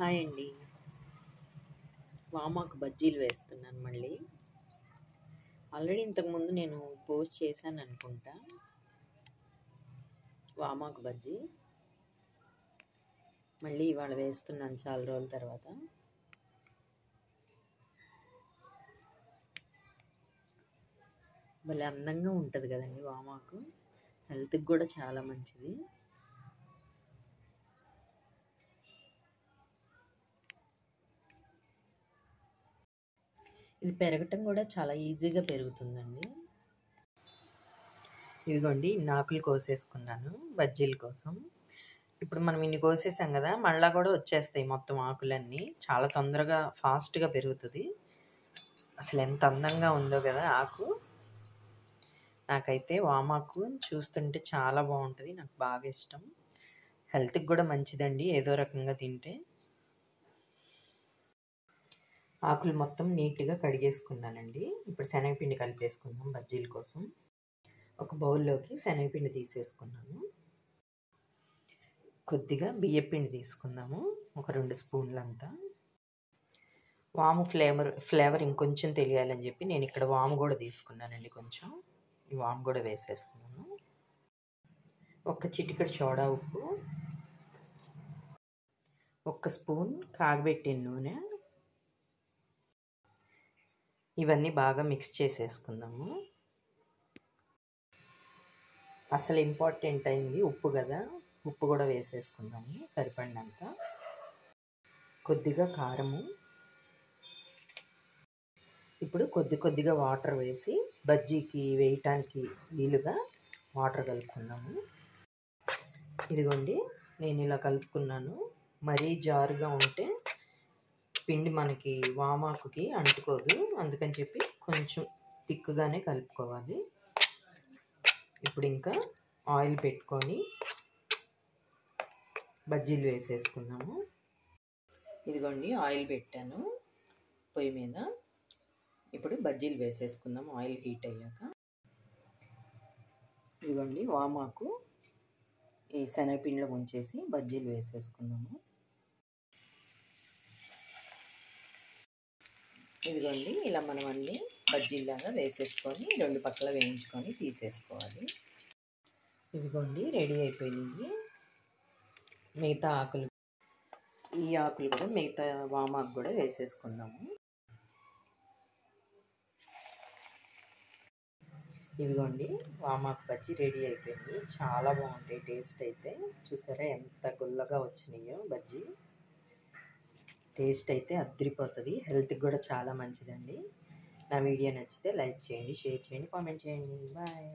Hi అండి. వామాకు బజ్జీలు వేస్తున్నాను మళ్ళీ. ఆల్రెడీ ఇంతకుముందు నేను పోస్ట్ చేశాను అనుకుంటా వామాకు బజ్జీ. మళ్ళీ ఇవాళ వేస్తున్నాను చాలా రోజుల తర్వాత. భలే అందంగా ఉంటుంది కదండి వామాకు. హెల్త్కి కూడా చాలా మంచిది. ఇది పెరగటం కూడా చాలా ఈజీగా పెరుగుతుందండి. ఇదిగోండి ఇన్ని ఆకులు కోసేసుకున్నాను బజ్జీల కోసం. ఇప్పుడు మనం ఇన్ని కోసేసాం కదా, మళ్ళీ కూడా వచ్చేస్తాయి మొత్తం ఆకులన్నీ. చాలా తొందరగా ఫాస్ట్గా పెరుగుతుంది. అసలు ఎంత అందంగా ఉందో కదా ఆకు. నాకైతే వామాకు చూస్తుంటే చాలా బాగుంటుంది, నాకు బాగా ఇష్టం. హెల్త్కి కూడా మంచిదండి ఏదో రకంగా తింటే. ఆకులు మొత్తం నీట్గా కడిగేసుకున్నానండి. ఇప్పుడు శనగపిండి కలిపేసుకుందాం బజ్జీల కోసం. ఒక బౌల్లోకి శనగపిండి తీసేసుకున్నాను. కొద్దిగా బియ్యపిండి తీసుకుందాము, ఒక 2 స్పూన్లంతా. వాము ఫ్లేవర్ ఇంకొంచెం తెలియాలని చెప్పి నేను ఇక్కడ వాము కూడా తీసుకున్నానండి కొంచెం. ఈ వాము కూడా వేసేస్తున్నాను. ఒక చిటికెడు సోడా ఉప్పు, 1 స్పూన్ కాగబెట్టిన నూనె. ఇవన్నీ బాగా మిక్స్ చేసేసుకుందాము. అసలు ఇంపార్టెంట్ అయింది ఉప్పు కదా, ఉప్పు కూడా వేసేసుకుందాము సరిపడినంత. కొద్దిగా కారము. ఇప్పుడు కొద్దిగా వాటర్ వేసి బజ్జీకి వేయటానికి వీలుగా వాటర్ కలుపుకుందాము. ఇదిగోండి నేను ఇలా కలుపుకున్నాను. మరీ జారుగా ఉంటే పిండి మనకి వామాకుకి అంటుకోదు, అందుకని చెప్పి కొంచెం తిక్కుగానే కలుపుకోవాలి. ఇప్పుడు ఇంకా ఆయిల్ పెట్టుకొని బజ్జీలు వేసేసుకుందాము. ఇదిగోండి ఆయిల్ పెట్టాను పొయ్యి మీద. ఇప్పుడు బజ్జీలు వేసేసుకుందాం ఆయిల్ హీట్ అయ్యాక. ఇదిగోండి వామాకు ఈ శనగపిండిలో ముంచేసి బజ్జీలు వేసేసుకుందాము. ఇదిగోండి ఇలా మనం అన్నీ బజ్జీలాగా వేసేసుకొని 2 పక్కల వేయించుకొని తీసేసుకోవాలి. ఇదిగోండి రెడీ అయిపోయింది. మిగతా ఆకులు, ఈ ఆకులు కూడా మిగతా వామాకు కూడా వేసేసుకుందాము. ఇదిగోండి వామాకు బజ్జీ రెడీ అయిపోయింది. చాలా బాగుంటాయి టేస్ట్ అయితే. చూసారా ఎంత గుల్లగా వచ్చినాయో బజ్జీ. టేస్ట్ అయితే అద్దరిపోతుంది, హెల్త్కి కూడా చాలా మంచిదండి. నా వీడియో నచ్చితే లైక్ చేయండి, షేర్ చేయండి, కామెంట్ చేయండి. బాయ్.